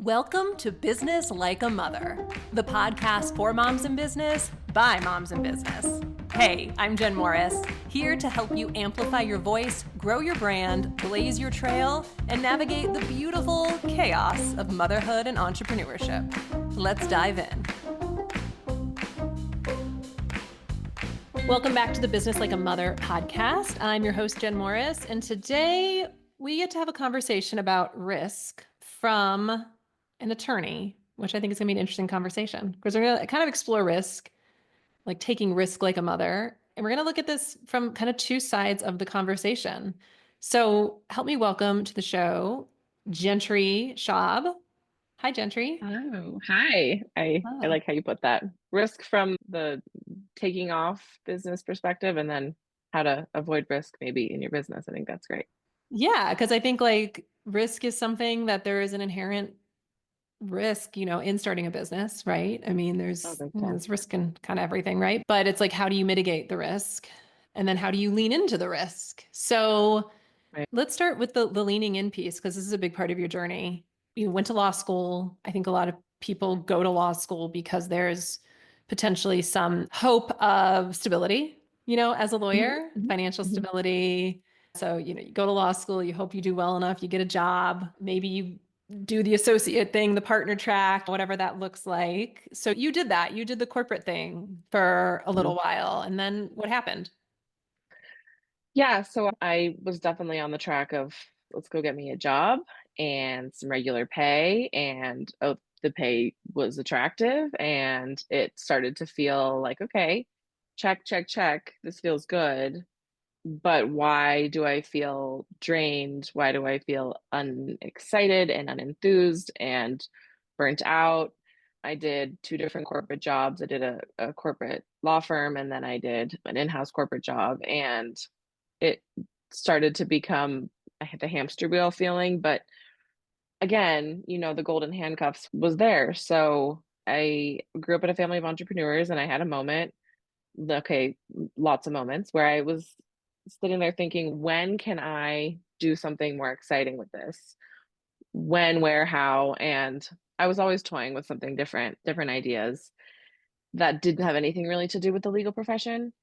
Welcome to Business Like a Mother, the podcast for moms in business by moms in business. Hey, I'm Jen Morris, here to help you amplify your voice, grow your brand, blaze your trail, and navigate the beautiful chaos of motherhood and entrepreneurship. Let's dive in. Welcome back to the Business Like a Mother podcast. I'm your host, Jen Morris, and today we get to have a conversation about risk from an attorney, which I think is going to be an interesting conversation because we're going to kind of explore risk, like taking risk like a mother. And we're going to look at this from kind of two sides of the conversation. So help me welcome to the show, Gentry Schaab. Hi, Gentry. Oh, hi. I like how you put that. Risk from the taking off business perspective and then how to avoid risk maybe in your business. I think that's great. Yeah, because I think like risk is something that there is an inherent risk, in starting a business, right? I mean, Oh, there's risk in kind of everything, right? But it's like, how do you mitigate the risk? And then how do you lean into the risk? So right. let's start with the leaning in piece, because this is a big part of your journey. You went to law school. I think a lot of people go to law school because there's potentially some hope of stability, as a lawyer, Mm-hmm. financial Hmm. stability. So, you go to law school, you hope you do well enough, you get a job, maybe you do the associate thing, the partner track, whatever that looks like. So you did that. You did the corporate thing for a little while. And then what happened? Yeah, so I was definitely on the track of let's go get me a job and some regular pay. And the pay was attractive and it started to feel like, okay, check, check, check. This feels good. But why do I feel drained? Why do I feel unexcited and unenthused and burnt out? I did two different corporate jobs. I did a corporate law firm and then I did an in-house corporate job. And it started to become, I had the hamster wheel feeling. But again, the golden handcuffs was there. So I grew up in a family of entrepreneurs and I had a moment, okay, lots of moments where I was sitting there thinking, when can I do something more exciting with this? When, where, how? And I was always toying with something different ideas that didn't have anything really to do with the legal profession.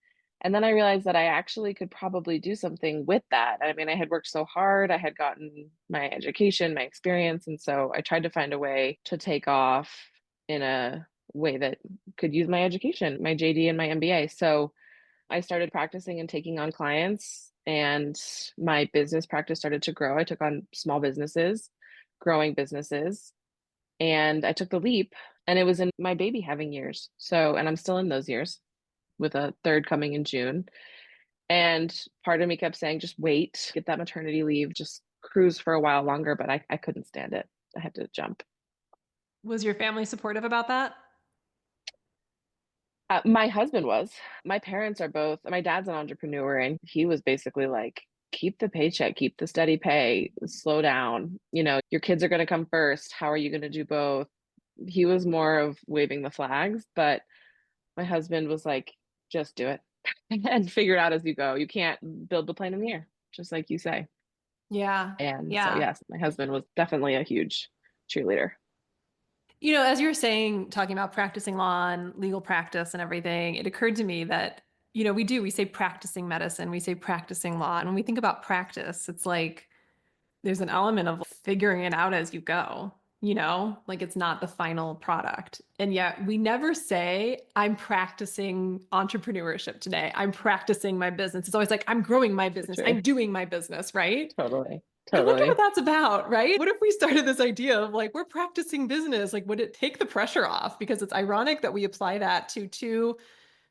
And then I realized that I actually could probably do something with that. I mean, I had worked so hard, I had gotten my education, my experience. And so I tried to find a way to take off in a way that could use my education, my JD and my MBA. So I started practicing and taking on clients, and my business practice started to grow. I took on small businesses, growing businesses, and I took the leap. And it was in my baby having years. So, and I'm still in those years with a third coming in June. And part of me kept saying, just wait, get that maternity leave, just cruise for a while longer. But I couldn't stand it. I had to jump. Was your family supportive about that? My husband was. My parents are both, my dad's an entrepreneur, and he was basically like, keep the paycheck, keep the steady pay, slow down. Your kids are going to come first. How are you going to do both? He was more of waving the flags, but my husband was like, just do it and figure it out as you go. You can't build the plane in the air, just like you say. Yeah. And so, Yeah. yes, my husband was definitely a huge cheerleader. As you were saying, talking about practicing law and legal practice and everything, it occurred to me that, we say practicing medicine, we say practicing law. And when we think about practice, it's like there's an element of figuring it out as you go, like it's not the final product. And yet we never say, I'm practicing entrepreneurship today. I'm practicing my business. It's always like, I'm growing my business. True. I'm doing my business, right? Totally. I wonder what Totally. that's about, right? What if we started this idea of like, we're practicing business? Like, would it take the pressure off? Because it's ironic that we apply that to two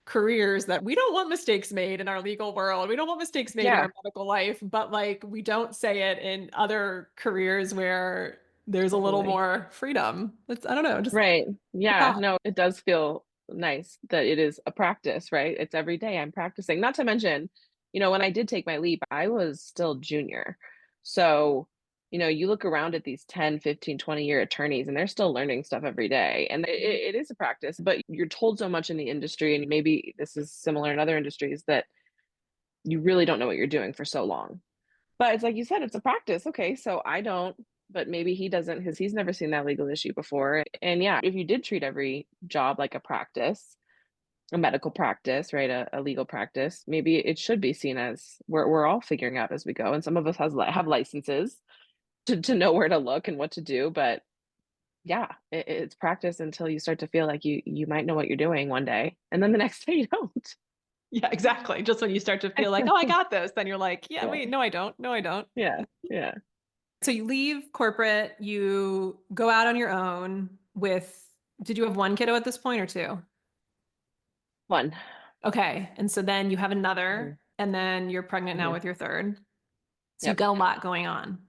careers that we don't want mistakes made in our legal world. We don't want mistakes made in Yeah. our medical life, but like, we don't say it in other careers where there's a little Totally. more freedom. I don't know, just Right. a Yeah. thought. No, it does feel nice that it is a practice, right? It's every day I'm practicing. Not to mention, when I did take my leap, I was still junior. So, you look around at these 10, 15, 20-year attorneys and they're still learning stuff every day. And it is a practice, but you're told so much in the industry, and maybe this is similar in other industries, that you really don't know what you're doing for so long. But it's like you said, it's a practice. Okay, so I don't but maybe he doesn't because he's never seen that legal issue before. And yeah, if you did treat every job like a practice, a medical practice, right, a legal practice, maybe it should be seen as we're all figuring out as we go. And some of us have licenses to know where to look and what to do, but yeah, it's practice until you start to feel like you might know what you're doing one day, and then the next day you don't. Yeah, exactly. Just when you start to feel like, oh, I got this, then you're like, yeah, Yeah, wait, no, I don't. No, I don't. yeah, yeah. So you leave corporate, you go out on your own with, did you have one kiddo at this point or two? Fun. Okay. And so then you have Mhm, another, and then you're pregnant now mhm, with your third. So you've yep. got a lot going on,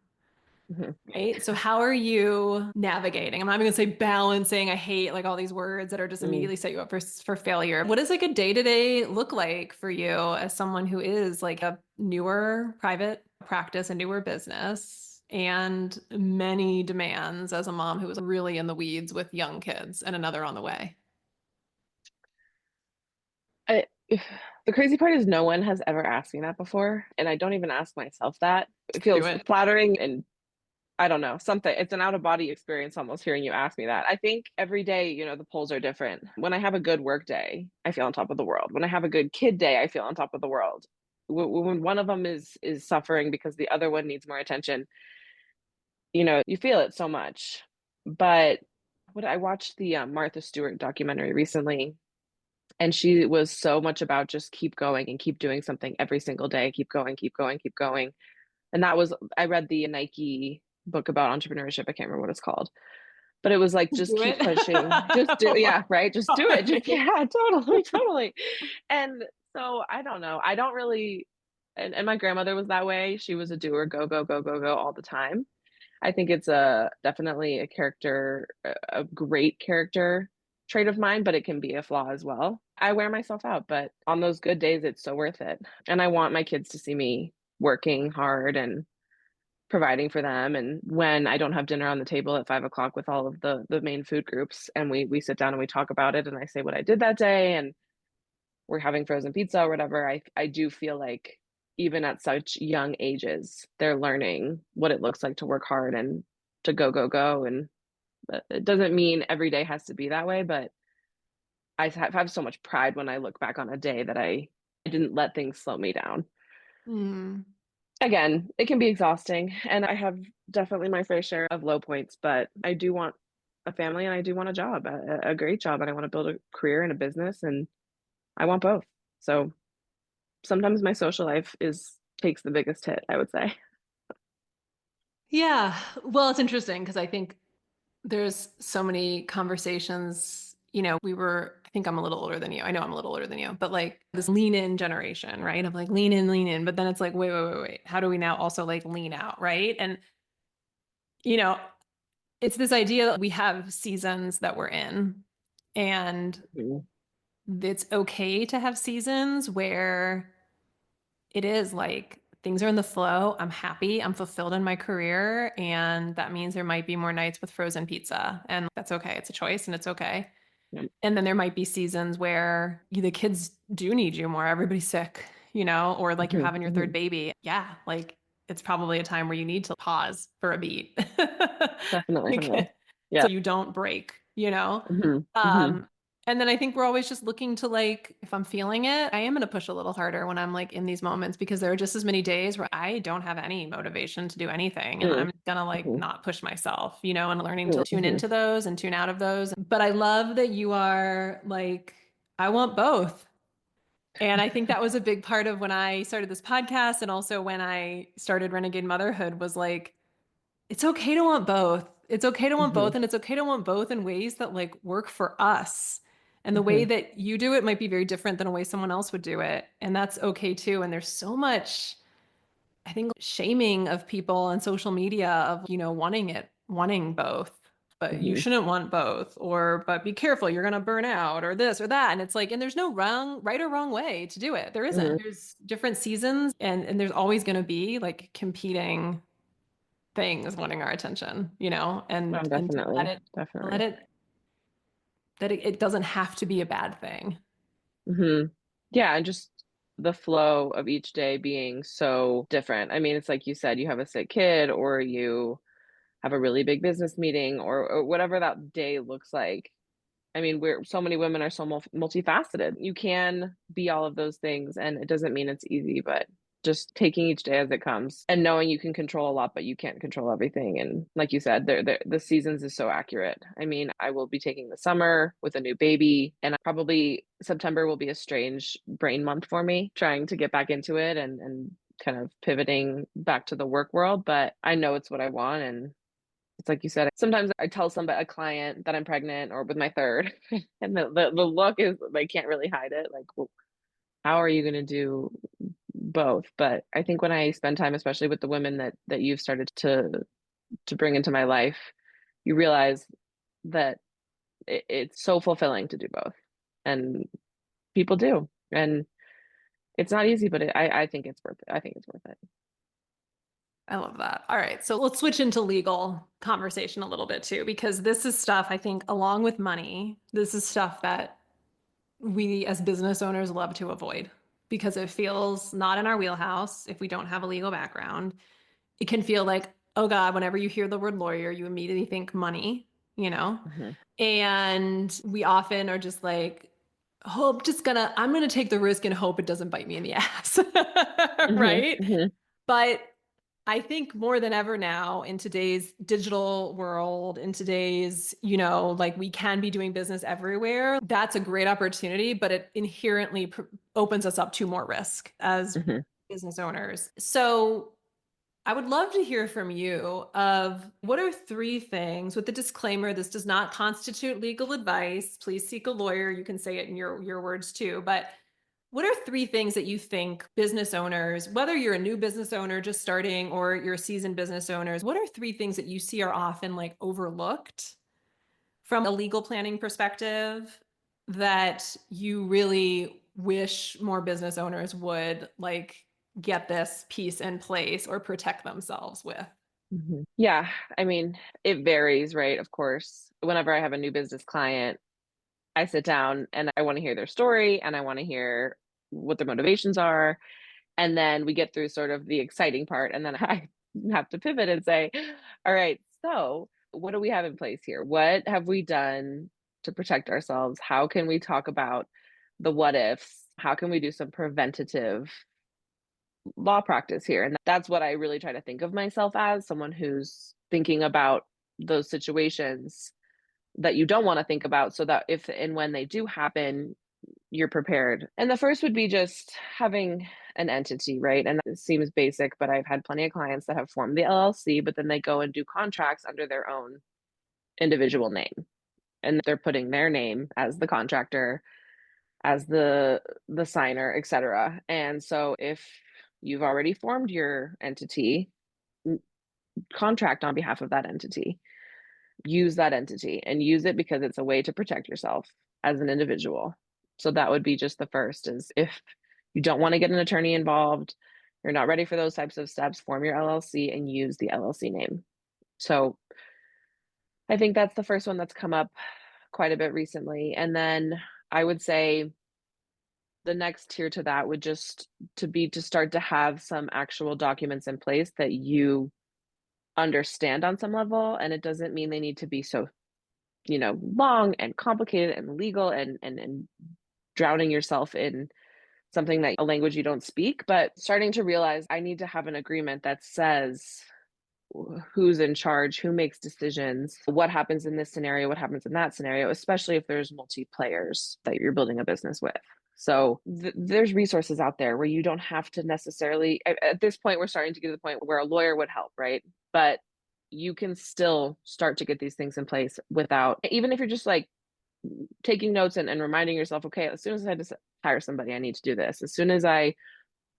Mhm, right? So how are you navigating? I'm not even gonna say balancing. I hate like all these words that are just mm. immediately set you up for failure. What does like a day-to-day look like for you as someone who is like a newer private practice, a newer business, and many demands as a mom who is really in the weeds with young kids and another on the way? I the crazy part is no one has ever asked me that before, and I don't even ask myself that. It Do feels it. flattering and I don't know, something it's an out of body experience almost hearing you ask me that. I think every day, the poles are different. When I have a good work day, I feel on top of the world. When I have a good kid day, I feel on top of the world. When one of them is suffering because the other one needs more attention, you feel it so much. But what I watched the Martha Stewart documentary recently, and she was so much about just keep going and keep doing something every single day, keep going, keep going, keep going. And that was I read the Nike book about entrepreneurship. I can't remember what it's called, but it was like just Do keep it. pushing, just do, yeah, right, just do it, just, Already. yeah, totally, totally. And so I don't know, I don't really, and my grandmother was that way. She was a doer, go go go go go all the time. I think it's a definitely a character, a great character trait of mine, but it can be a flaw as well. I wear myself out, but on those good days, it's so worth it. And I want my kids to see me working hard and providing for them. And when I don't have dinner on the table at 5 o'clock with all of the main food groups, and we sit down and we talk about it, and I say what I did that day, and we're having frozen pizza or whatever, I do feel like even at such young ages, they're learning what it looks like to work hard and to go, go, go. And it doesn't mean every day has to be that way, but I have so much pride when I look back on a day that I didn't let things slow me down. Hmm. Again, it can be exhausting, and I have definitely my fair share of low points, but I do want a family and I do want a job, a great job, and I want to build a career and a business, and I want both. So sometimes my social life is takes the biggest hit, I would say. Yeah. Well, it's interesting because I think there's so many conversations. I think I'm a little older than you. I know I'm a little older than you, but like this lean in generation, right? Of like lean in, lean in. But then it's like, wait, wait, wait, wait. How do we now also like lean out, right? And, you know, it's this idea that we have seasons that we're in, and Mhm, it's okay to have seasons where it is like things are in the flow. I'm happy. I'm fulfilled in my career. And that means there might be more nights with frozen pizza. And that's okay. It's a choice and it's okay. yep, And then there might be seasons where the kids do need you more. Everybody's sick, or like you're mhm, having your third mhm. baby. Yeah. Like it's probably a time where you need to pause for a beat. Definitely, definitely. Like, so Yeah. you don't break. Mhm, mhm, Um, and then I think we're always just looking to like, if I'm feeling it, I am going to push a little harder when I'm like in these moments because there are just as many days where I don't have any motivation to do anything. And mm, I'm going to like mhm, not push myself, and learning to mm, tune mhm, into those and tune out of those. But I love that you are like, I want both. And I think that was a big part of when I started this podcast and also when I started Renegade Motherhood was like, it's okay to want both. It's okay to want mhm, both, and it's okay to want both in ways that like work for us. And the way mhm, that you do it might be very different than a way someone else would do it. And that's okay too. And there's so much, I think, shaming of people on social media of, wanting both. But you mhm, shouldn't want both, or but be careful, you're gonna burn out, or this or that. And it's like, and there's no right or wrong way to do it. There isn't. mhm. There's different seasons, and there's always gonna be like competing things wanting our attention, Oh, and to let definitely, it let definitely. it that it doesn't have to be a bad thing. Mhm. Yeah, and just the flow of each day being so different. I mean, it's like you said, you have a sick kid or you have a really big business meeting or whatever that day looks like. I mean, we're so many women are so multifaceted. You can be all of those things, and it doesn't mean it's easy, but just taking each day as it comes and knowing you can control a lot, but you can't control everything. And like you said, the seasons is so accurate. I mean, I will be taking the summer with a new baby, and probably September will be a strange brain month for me, trying to get back into it and kind of pivoting back to the work world. But I know it's what I want, and it's like you said, sometimes I tell somebody, a client, that I'm pregnant or with my third, and the look is they can't really hide it. Like, well, how are you going to do both? But I think when I spend time, especially with the women that you've started to bring into my life, you realize that it's so fulfilling to do both, and people do, and it's not easy, but I think it's worth it. I think it's worth it. I love that. All right. So let's switch into legal conversation a little bit too, because this is stuff I think, along with money, this is stuff that we as business owners love to avoid because it feels not in our wheelhouse if we don't have a legal background. It can feel like, oh God, whenever you hear the word lawyer, you immediately think money, you know? Hmm. And we often are just like, hope just gonna, I'm gonna take the risk and hope it doesn't bite me in the ass. Hmm. Right? Hmm. But I think more than ever now in today's digital world, in today's, like we can be doing business everywhere. That's a great opportunity, but it inherently opens us up to more risk as Hmm. business owners. So I would love to hear from you of what are three things with the disclaimer, this does not constitute legal advice. Please seek a lawyer. You can say it in your words too, but what are three things that you think business owners, whether you're a new business owner just starting or you're a seasoned business owners, what are three things that you see are often like overlooked from a legal planning perspective that you really wish more business owners would like get this piece in place or protect themselves with? Hmm. Yeah, I mean, it varies, right? Of course, whenever I have a new business client, I sit down and I want to hear their story and I want to hear what their motivations are. And then we get through sort of the exciting part. And then I have to pivot and say, all right, so what do we have in place here? What have we done to protect ourselves? How can we talk about the what ifs? How can we do some preventative law practice here? And that's what I really try to think of myself as, someone who's thinking about those situations that you don't want to think about, so that if and when they do happen, you're prepared. And the first would be just having an entity, right? And it seems basic, but I've had plenty of clients that have formed the LLC, but then they go and do contracts under their own individual name. And they're putting their name as the contractor, as the signer, etc. And so if you've already formed your entity, contract on behalf of that entity, use that entity and use it because it's a way to protect yourself as an individual. So that would be just the first, is if you don't want to get an attorney involved, you're not ready for those types of steps, form your LLC and use the LLC name. So I think that's the first one that's come up quite a bit recently. And then I would say the next tier to that would just to start to have some actual documents in place that you understand on some level. And it doesn't mean they need to be so, long and complicated and legal and drowning yourself in something, that a language you don't speak, but starting to realize I need to have an agreement that says who's in charge, who makes decisions, what happens in this scenario, what happens in that scenario, especially if there's multi players that you're building a business with. So there's resources out there where you don't have to necessarily, at this point, we're starting to get to the point where a lawyer would help, right? But you can still start to get these things in place without, even if you're just like taking notes and reminding yourself, okay, as soon as I just hire somebody, I need to do this. As soon as I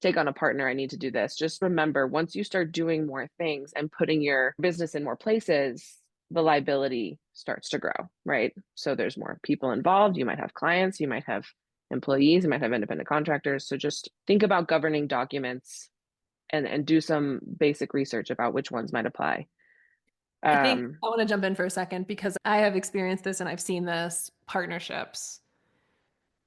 take on a partner, I need to do this. Just remember, once you start doing more things and putting your business in more places, the liability starts to grow, right? So there's more people involved. You might have clients, you might have employees, you might have independent contractors. So just think about governing documents and do some basic research about which ones might apply. I think Um, I want to jump in for a second because I have experienced this and I've seen this partnerships.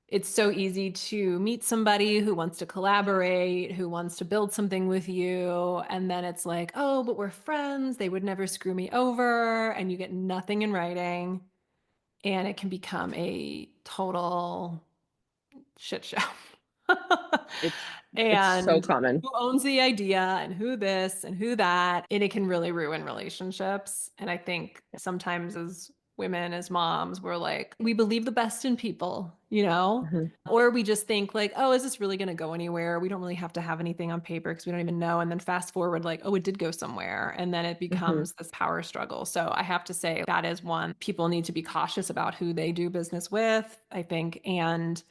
it's so easy to meet somebody who wants to collaborate, who wants to build something with you. And then it's like, oh, but we're friends. They would never screw me over. And you get nothing in writing. And it can become a total shit show. It's it's so And common. who owns the idea and who this and who that. And it can really ruin relationships. And I think sometimes as women, as moms, we're like, we believe the best in people, you know? Mhm, Or we just think like, oh, is this really going to go anywhere? We don't really have to have anything on paper because we don't even know. And then fast forward, like, oh, it did go somewhere. And then it mhm. becomes this power struggle. So I have to say that is one people need to be cautious about who they do business with, I think, and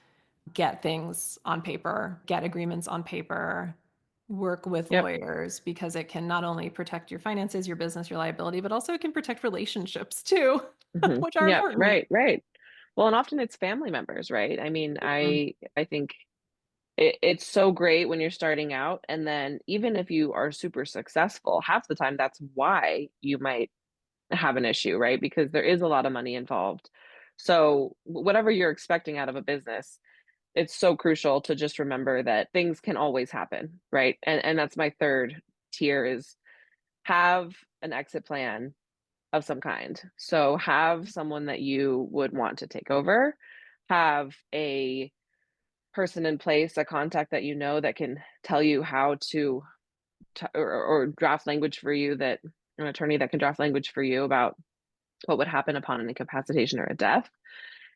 get things on paper, get agreements on paper, work with Yep. lawyers because it can not only protect your finances, your business, your liability, but also it can protect relationships too, Mhm. which are Yep, important. right, right. Well, and often it's family members, right? I mean, Mhm. I think it's so great when you're starting out, and then even if you are super successful, half the time that's why you might have an issue, right? Because there is a lot of money involved. So, whatever you're expecting out of a business, it's so crucial to just remember that things can always happen, right? And that's my third tier is have an exit plan of some kind. So have someone that you would want to take over, have a person in place, a contact that you know that can tell you how to or draft language for you, that an attorney that can draft language for you about what would happen upon an incapacitation or a death.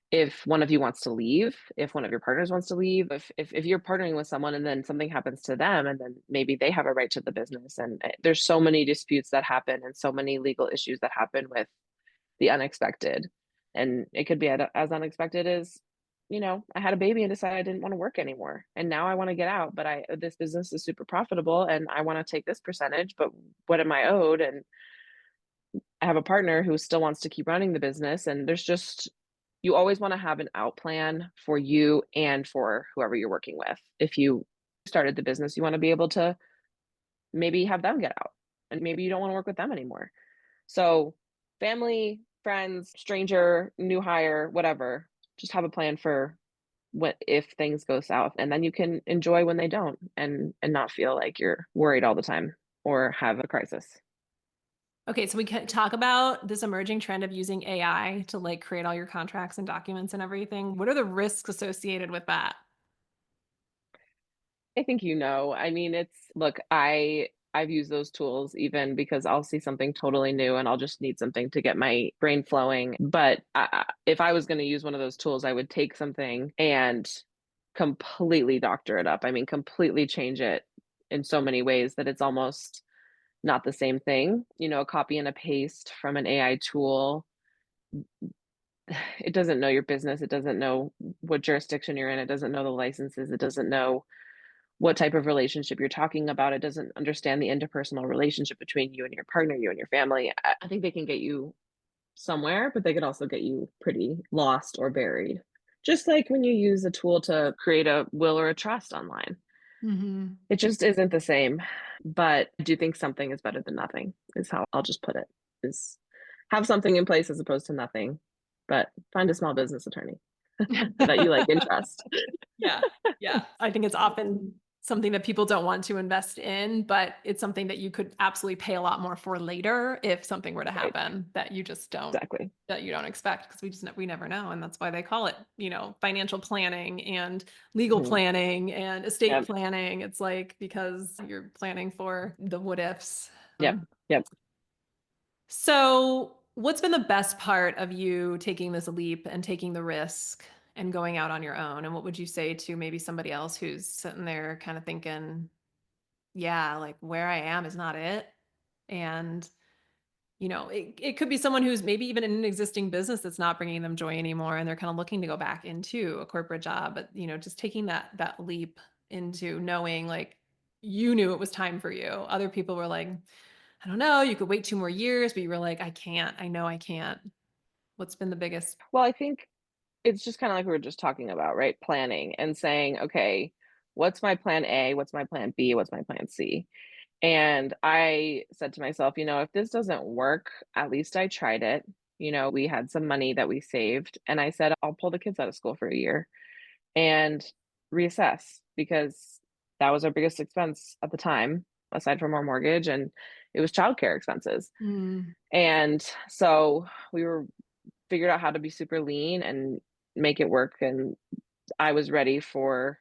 If one of you wants to leave, if one of your partners wants to leave, if you're partnering with someone and then something happens to them and then maybe they have a right to the business, and there's so many disputes that happen and so many legal issues that happen with the unexpected. And it could be as unexpected as, I had a baby and decided I didn't want to work anymore. And now I want to get out, but this business is super profitable and I want to take this percentage, but what am I owed? And I have a partner who still wants to keep running the business. And you always want to have an out plan for you and for whoever you're working with. If you started the business, you want to be able to maybe have them get out and maybe you don't want to work with them anymore. So, family, friends, stranger, new hire, whatever, just have a plan for what if things go south, and then you can enjoy when they don't, and not feel like you're worried all the time or have a crisis. Okay, so we can talk about this emerging trend of using AI to like create all your contracts and documents and everything. What are the risks associated with that? I think I mean, look, I've used those tools even because I'll see something totally new and I'll just need something to get my brain flowing. But if I was going to use one of those tools, I would take something and completely doctor it up. I mean, completely change it in so many ways that it's almost not the same thing. A copy and a paste from an AI tool, it doesn't know your business. It doesn't know what jurisdiction you're in. It doesn't know the licenses. It doesn't know what type of relationship you're talking about. It doesn't understand the interpersonal relationship between you and your partner, you and your family. I think they can get you somewhere, but they could also get you pretty lost or buried. Just like when you use a tool to create a will or a trust online. Hmm. It just isn't the same. But I do think something is better than nothing, is how I'll just put it. Is have something in place as opposed to nothing. But find a small business attorney that you like and trust. Yeah. Yeah. I think it's often something that people don't want to invest in, but it's something that you could absolutely pay a lot more for later if something were to Right. happen that Exactly. you don't expect because we never know. And that's why they call it, financial planning and legal Mhm. planning and estate Yep. planning. It's like because you're planning for the what ifs. Yep. Yep. So, what's been the best part of you taking this leap and taking the risk and going out on your own? And what would you say to maybe somebody else who's sitting there kind of thinking, yeah, like where I am is not it? And, it could be someone who's maybe even in an existing business that's not bringing them joy anymore and they're kind of looking to go back into a corporate job, but, just taking that leap into knowing like you knew it was time for you. Other people were like, I don't know, you could wait 2 more years, but you were like, "I can't. I know I can't." What's been the biggest. Well, I think it's just kind of like we were just talking about, right? Planning and saying, okay, what's my plan A? What's my plan B? What's my plan C? And I said to myself, if this doesn't work, at least I tried it. We had some money that we saved, and I said, I'll pull the kids out of school for a year and reassess, because that was our biggest expense at the time, aside from our mortgage, and it was childcare expenses. Mm. And so we were figured out how to be super lean and make it work. And I was ready for,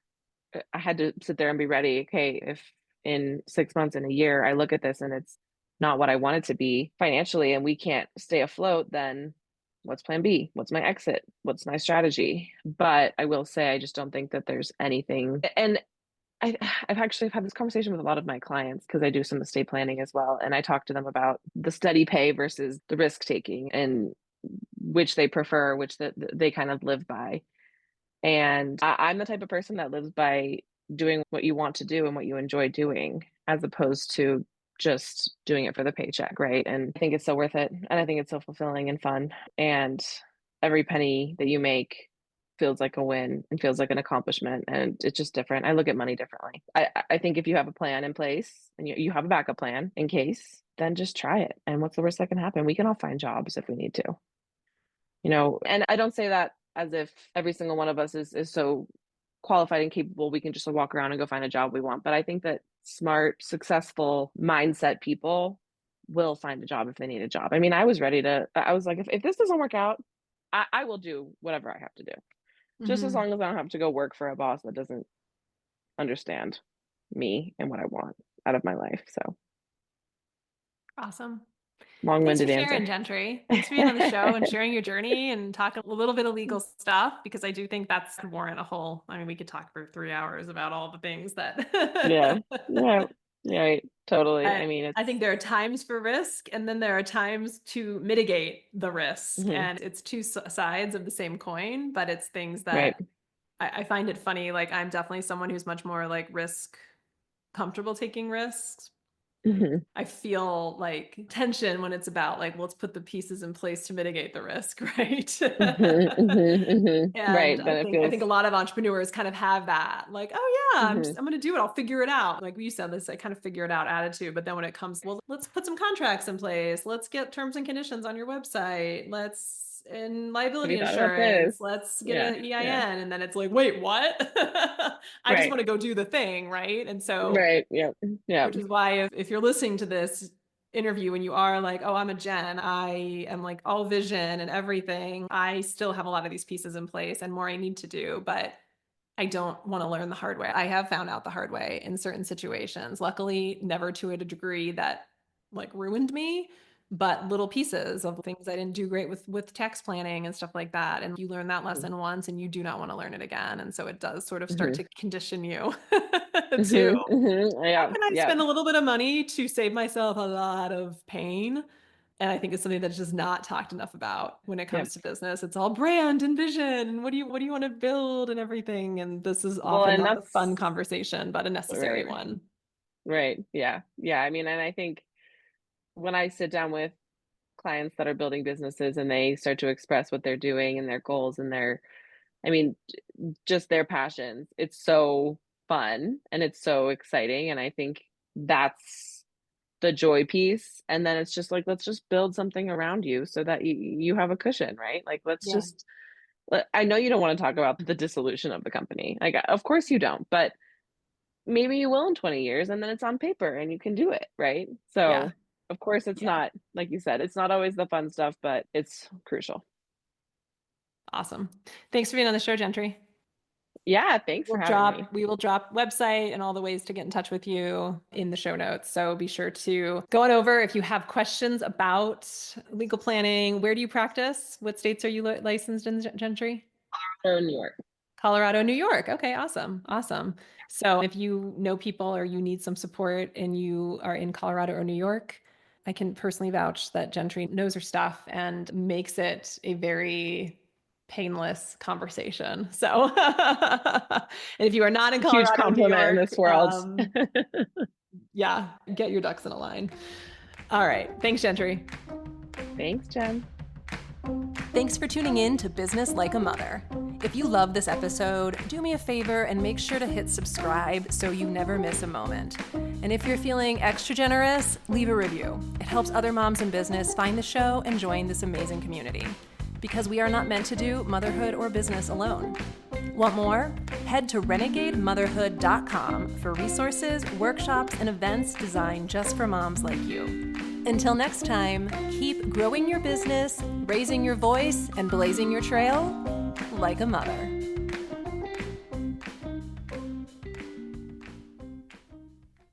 I had to sit there and be ready. Okay, if in 6 months, in a year, I look at this and it's not what I want it to be financially, and we can't stay afloat, then what's plan B? What's my exit? What's my strategy? But I will say, I just don't think that there's anything. And I, I've actually had this conversation with a lot of my clients because I do some estate planning as well. And I talk to them about the steady pay versus the risk taking, and which they prefer, which that they kind of live by. And I'm the type of person that lives by doing what you want to do and what you enjoy doing, as opposed to just doing it for the paycheck, right? And I think it's so worth it. And I think it's so fulfilling and fun. And every penny that you make feels like a win and feels like an accomplishment. And it's just different. I look at money differently. I think if you have a plan in place and you have a backup plan in case, then just try it. And what's the worst that can happen? We can all find jobs if we need to, and I don't say that as if every single one of us is so qualified and capable we can just walk around and go find a job we want. But I think that smart, successful mindset people will find a job if they need a job. I mean, I was like, if this doesn't work out, I will do whatever I have to do, just as Hmm. long as I don't have to go work for a boss that doesn't understand me and what I want out of my life. So, Awesome. Thanks for long-winded answer. sharing, Gentry. Thanks for being on the show and sharing your journey and talking a little bit of legal stuff, because I do think that's warrant a whole. I mean, we could talk for 3 hours about all the things Yeah. that Yeah. Yeah. Right. Totally. I, I mean, I think there are times for risk, and then there are times to mitigate the risk. mhm, And it's two sides of the same coin, but it's things right. that I find it funny. Like, I'm definitely someone who's much more like risk comfortable taking risks. Mhm. I feel like tension when it's about like, let's put the pieces in place to mitigate the risk, right? Mhm, mhm, mhm. And Right, I then it think I feels think a lot of entrepreneurs kind of have that, like, oh yeah, mhm, I'm gonna do it. I'll figure it out. Like you said, this I kind of figure it out attitude. But then when it comes, well, let's put some contracts in place. Let's get terms and conditions on your website. Let's in "Have liability you thought about this?" insurance. Let's get Yeah, an yeah. EIN. And then it's like, wait, what? I just Right, want to go do the thing, right? And so, right, yep, yep. which is why if you're listening to this interview and you are like, oh, I'm a Jen, I am like all vision and everything, I still have a lot of these pieces in place and more I need to do, but I don't want to learn the hard way. I have found out the hard way in certain situations. Luckily, never to a degree that like ruined me, but little pieces of things I didn't do great with tax planning and stuff like that. And you learn that Mhm, lesson once and you do not want to learn it again. And so it does sort of start mhm, to condition you to mhm, mhm, how yeah, can I yep, spend a little bit of money to save myself a lot of pain? And I think it's something that's just not talked enough about when it yep. comes to business. It's all brand and vision and what do you want to build and everything. And this is Well, often and not the that's fun conversation, but a necessary right, one. right, yeah, yeah, I mean, and I think when I sit down with clients that are building businesses and they start to express what they're doing and their goals and their I mean, just their passions. It's so fun and it's so exciting, and I think that's the joy piece, and then it's just like, let's just build something around you so that you have a cushion, right? Like, let's Yeah. just I know you don't wanna talk about the dissolution of the company, like, of course you don't, but maybe you will in 20 years, and then it's on paper and you can do it, right? Yeah. So, of course, it's Yeah. not like you said, it's not always the fun stuff, but it's crucial. Awesome. Thanks for being on the show, Gentry. Yeah, thanks for having me. We will drop website and all the ways to get in touch with you in the show notes. So be sure to go on over if you have questions about legal planning. Where do you practice? What states are you licensed in, Gentry? So, New York. Colorado, New York. Okay, awesome. Awesome. So if you know people or you need some support and you are in Colorado or New York, I can personally vouch that Gentry knows her stuff and makes it a very painless conversation. So, and if you are not in Huge Colorado, New compliment in York, this world. yeah, get your ducks in a line. All right. Thanks, Gentry. Thanks, Jen. Thanks for tuning in to Business Like a Mother. If you love this episode, do me a favor and make sure to hit subscribe so you never miss a moment. And if you're feeling extra generous, leave a review. It helps other moms in business find the show and join this amazing community. Because we are not meant to do motherhood or business alone. Want more? Head to renegademotherhood.com for resources, workshops, and events designed just for moms like you. Until next time, keep growing your business, raising your voice, and blazing your trail like a mother.